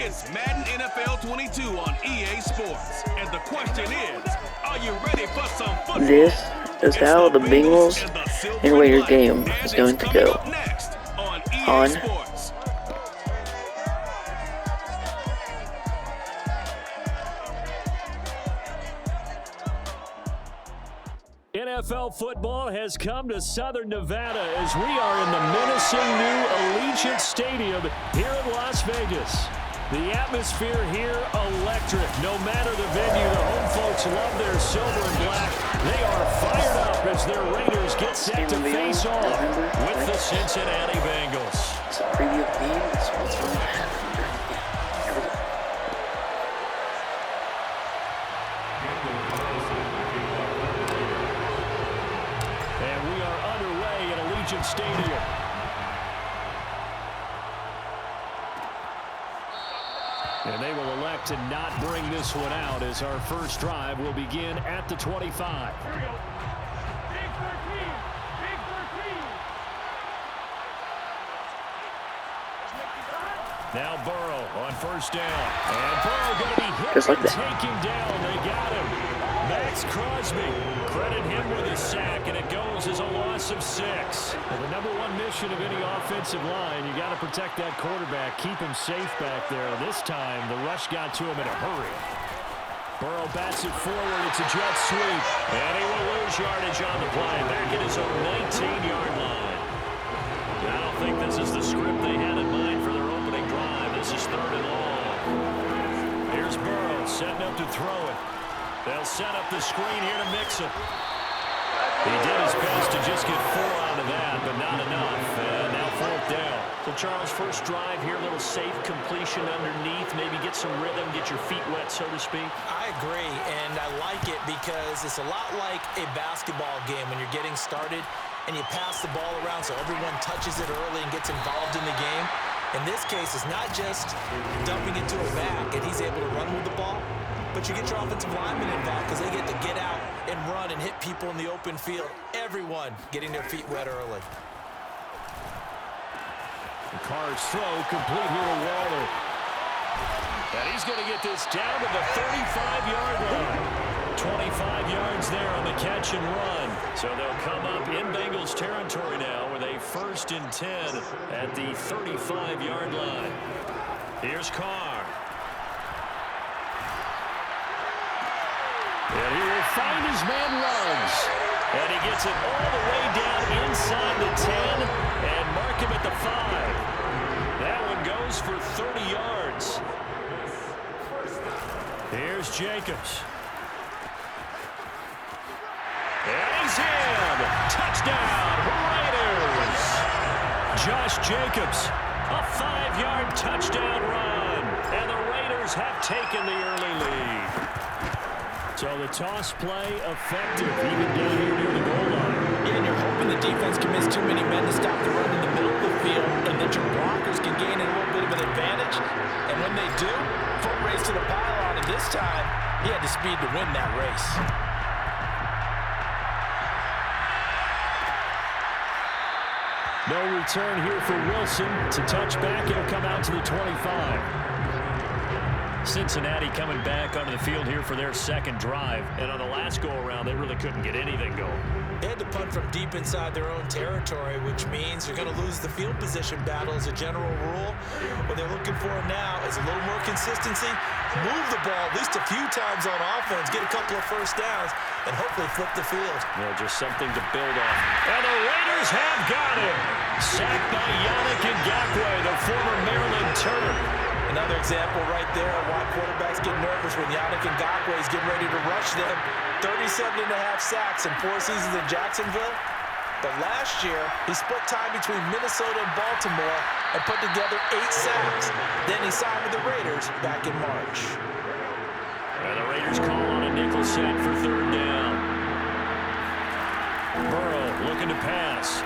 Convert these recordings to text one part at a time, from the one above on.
It's Madden NFL 22 on EA Sports. And the question is, are you ready for some football? This is how the Bengals and Raiders game is going to go on NFL football has come to Southern Nevada as we are in the menacing new Allegiant Stadium here in Las Vegas. The atmosphere here electric. No matter the venue, the home folks love their silver and black. They are fired up as their Raiders get set to face off with the Cincinnati Bengals. It's a preview game. That's what's going to happen. Stadium. And they will elect to not bring this one out as our first drive will begin at the 25. Now Burrow on first down. And Burrow going to be hit just like and that. taken down. They got him. Max Crosby. Credit him with a sack, and it goes as a loss of 6. Well, the number one mission of any offensive line, you got to protect that quarterback, keep him safe back there. This time, the rush got to him in a hurry. Burrow bats it forward. It's a jet sweep, and he will lose yardage on the play. Back at his own 19-yard line. I don't think this is the script they had in mind for their opening drive. This is 3rd and long. Here's Burrow setting up to throw it. They'll set up the screen here to mix him. He did his best to just get 4 out of that, but not enough. And now 4th down. So, Charles, first drive here, little safe completion underneath. Maybe get some rhythm, get your feet wet, so to speak. I agree, and I like it because it's a lot like a basketball game when you're getting started and you pass the ball around so everyone touches it early and gets involved in the game. In this case, it's not just dumping it to a back and he's able to run with the ball, but you get your offensive linemen involved because they get to get out and run and hit people in the open field. Everyone getting their feet wet early. The Carr's throw complete here to Waller. And he's going to get this down to the 35-yard line. 25 yards there on the catch and run. So they'll come up in Bengals territory now with a 1st and 10 at the 35-yard line. Here's Carr. And he will find his man Ruggs. And he gets it all the way down inside the 10 and mark him at the 5. That one goes for 30 yards. Here's Jacobs. And he's in. Touchdown, Raiders. Josh Jacobs, a 5-yard touchdown run. And the Raiders have taken the early lead. So the toss play effective, even down here near the goal line. Yeah, and you're hoping the defense can miss too many men to stop the run in the middle of the field, and that your blockers can gain a little bit of an advantage. And when they do, foot race to the pylon, and this time, he had the speed to win that race. No return here for Wilson. To touch back, it'll come out to the 25. Cincinnati coming back onto the field here for their second drive. And on the last go-around, they really couldn't get anything going. They had to punt from deep inside their own territory, which means you're going to lose the field position battle as a general rule. What they're looking for now is a little more consistency, move the ball at least a few times on offense, get a couple of first downs, and hopefully flip the field. Yeah, just something to build on. And the Raiders have got him. Sacked by Yannick Ngakoue, the former Maryland Terp. Another example right there of why quarterbacks get nervous when Yannick Ngakoue is getting ready to rush them. 37.5 sacks in 4 seasons in Jacksonville. But last year, he split time between Minnesota and Baltimore and put together 8 sacks. Then he signed with the Raiders back in March. And the Raiders call on a nickel set for 3rd down. Burrow looking to pass.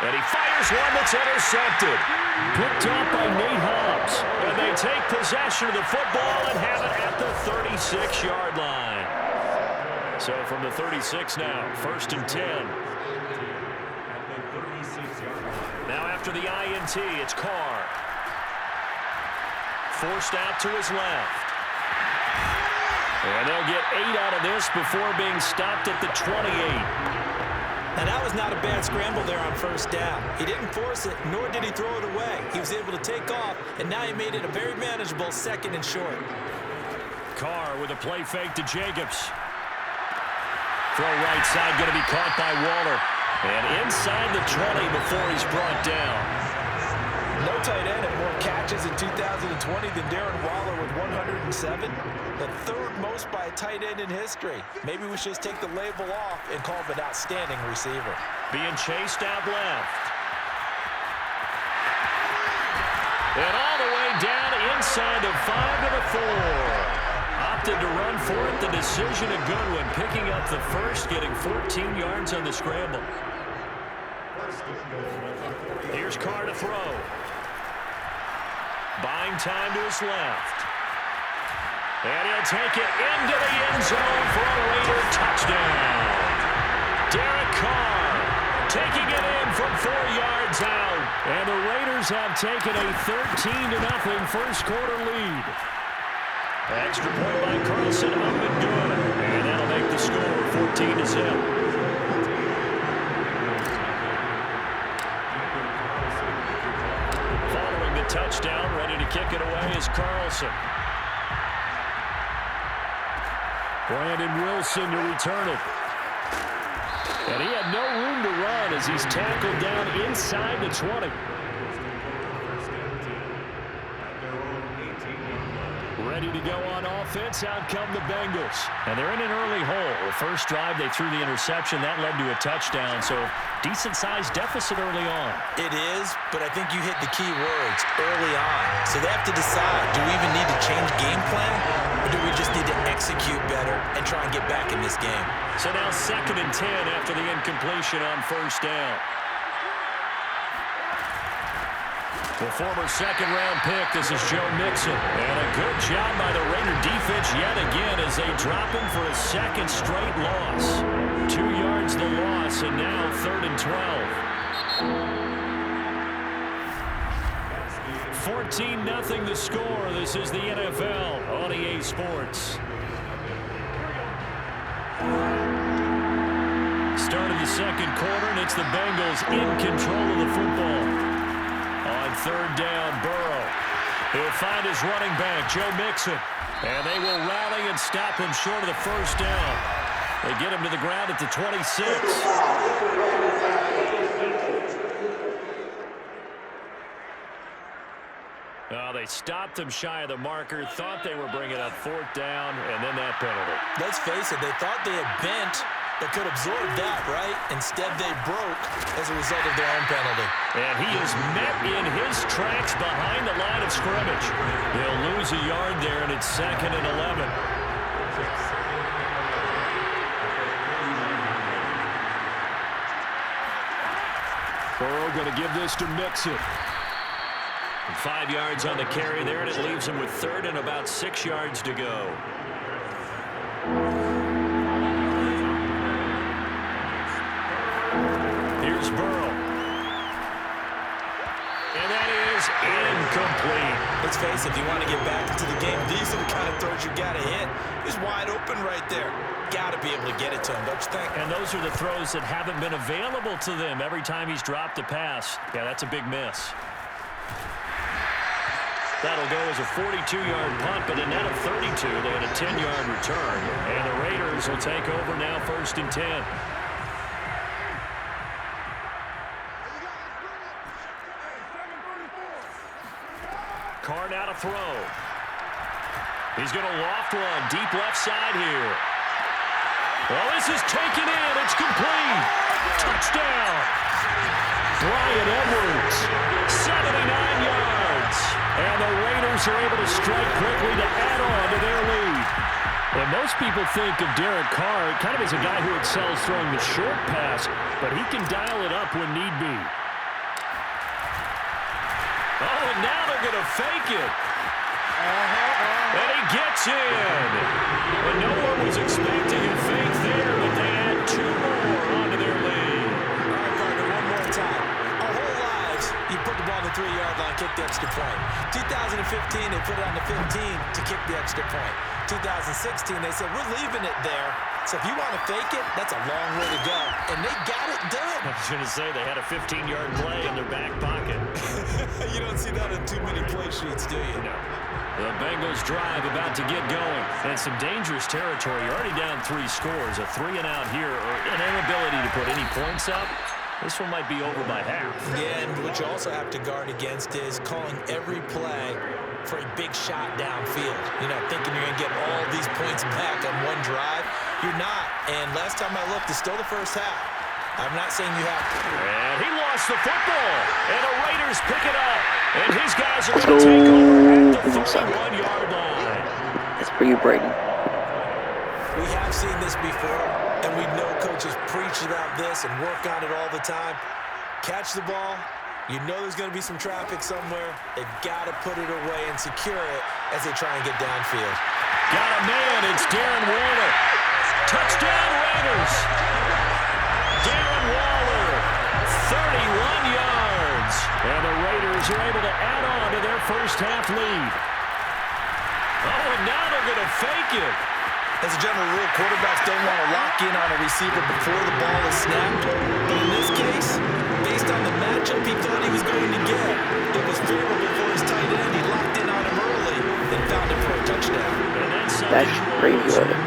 And he fires one that's intercepted. Picked up by Nate Hobbs. And they take possession of the football and have it at the 36-yard line. So from the 36 now, 1st and 10. Now after the INT, it's Carr. forced out to his left. And they'll get 8 out of this before being stopped at the 28. And that was not a bad scramble there on first down. He didn't force it, nor did he throw it away. He was able to take off, and now he made it a very manageable 2nd and short. Carr with a play fake to Jacobs. Throw right side, going to be caught by Waller. And inside the 20 before he's brought down. No tight end had more catches in 2020 than Darren Waller with 107. The 3rd most by a tight end in history. Maybe we should just take the label off and call him an outstanding receiver. Being chased out left. And all the way down inside the 5 to the 4. Opted to run for it. The decision a good one. Picking up the first, getting 14 yards on the scramble. Here's Carr to throw. Buying time to his left. And he'll take it into the end zone for a Raider touchdown. Derek Carr taking it in from 4 yards out. And the Raiders have taken a 13-0 first quarter lead. Extra point by Carlson up and good. And that'll make the score 14-0. Touchdown, ready to kick it away is Carlson. Brandon Wilson to return it. And he had no room to run as he's tackled down inside the 20. Ready to go on offense. Out come the Bengals. And they're in an early hole. The first drive, they threw the interception. That led to a touchdown. So decent-sized deficit early on. It is, but I think you hit the key words early on. So they have to decide, do we even need to change game plan? Or do we just need to execute better and try and get back in this game? So now 2nd and 10 after the incompletion on first down. The former 2nd-round pick, this is Joe Mixon. And a good job by the Raider defense yet again as they drop him for a 2nd straight loss. 2 yards the loss, and now 3rd and 12. 14-0 the score. This is the NFL on EA Sports. Start of the 2nd quarter, and it's the Bengals in control of the football. On 3rd down, Burrow. He'll find his running back, Joe Mixon. And they will rally and stop him short of the first down. They get him to the ground at the 26. They stopped him shy of the marker, thought they were bringing up 4th down, and then that penalty. Let's face it, they thought they had bent, but could absorb that, right? Instead, they broke as a result of their own penalty. And he is met in his tracks behind the line of scrimmage. They'll lose a yard there, and it's 2nd and 11. Burrow going to give this to Mixon. 5 yards on the carry there, and it leaves him with 3rd and about 6 yards to go. Here's Burrow. And that is incomplete. Let's face it, if you want to get back into the game, these are the kind of throws you got to hit. He's wide open right there. Got to be able to get it to him, don't you think? And those are the throws that haven't been available to them every time he's dropped a pass. Yeah, that's a big miss. That'll go as a 42-yard punt, but a net of 32. They had a 10-yard return. And the Raiders will take over now 1st and 10. Carr now to throw. He's going to loft one deep left side here. Well, this is taken in. It's complete. Touchdown. Bryan Edwards, 79 yards. And the Raiders are able to strike quickly to add on to their lead. And most people think of Derek Carr kind of as a guy who excels throwing the short pass, but he can dial it up when need be. Oh, and now they're going to fake it. And he gets in. But no one was expecting a fake there, but they add 2 more onto their lead. All right, partner, one more time. Our whole lives, you put the ball on the 3-yard line, kick the extra point. 2015, they put it on the 15 to kick the extra point. 2016, they said, we're leaving it there. So if you want to fake it, that's a long way to go. And they got it done. I was going to say they had a 15-yard play in their back pocket. You don't see that on too many play sheets, do you? No. The Bengals drive about to get going. And some dangerous territory. You're already down 3 scores. A 3-and-out here, or an inability to put any points up. This one might be over by half. Yeah, and what you also have to guard against is calling every play for a big shot downfield. You know, thinking you're going to get all these points back on one drive. You're not. And last time I looked, it's still the first half. I'm not saying you have to. And he lost the football. And the Raiders pick it up. And his guys are going to take over at the 31-yard line. That's for you, Brayden. We have seen this before, and we know coaches preach about this and work on it all the time. Catch the ball. You know there's going to be some traffic somewhere. They've got to put it away and secure it as they try and get downfield. Got a man. It's Darren Waller. Touchdown, Raiders. Darren Waller, 31 yards. And the Raiders are able to add on to their first half lead. Oh, and now they're going to fake it. As a general rule, quarterbacks don't want to lock in on a receiver before the ball is snapped. But in this case, based on the matchup he thought he was going to get, it was favorable for his tight end. He locked in on him early and found him for a touchdown. That's preview of it.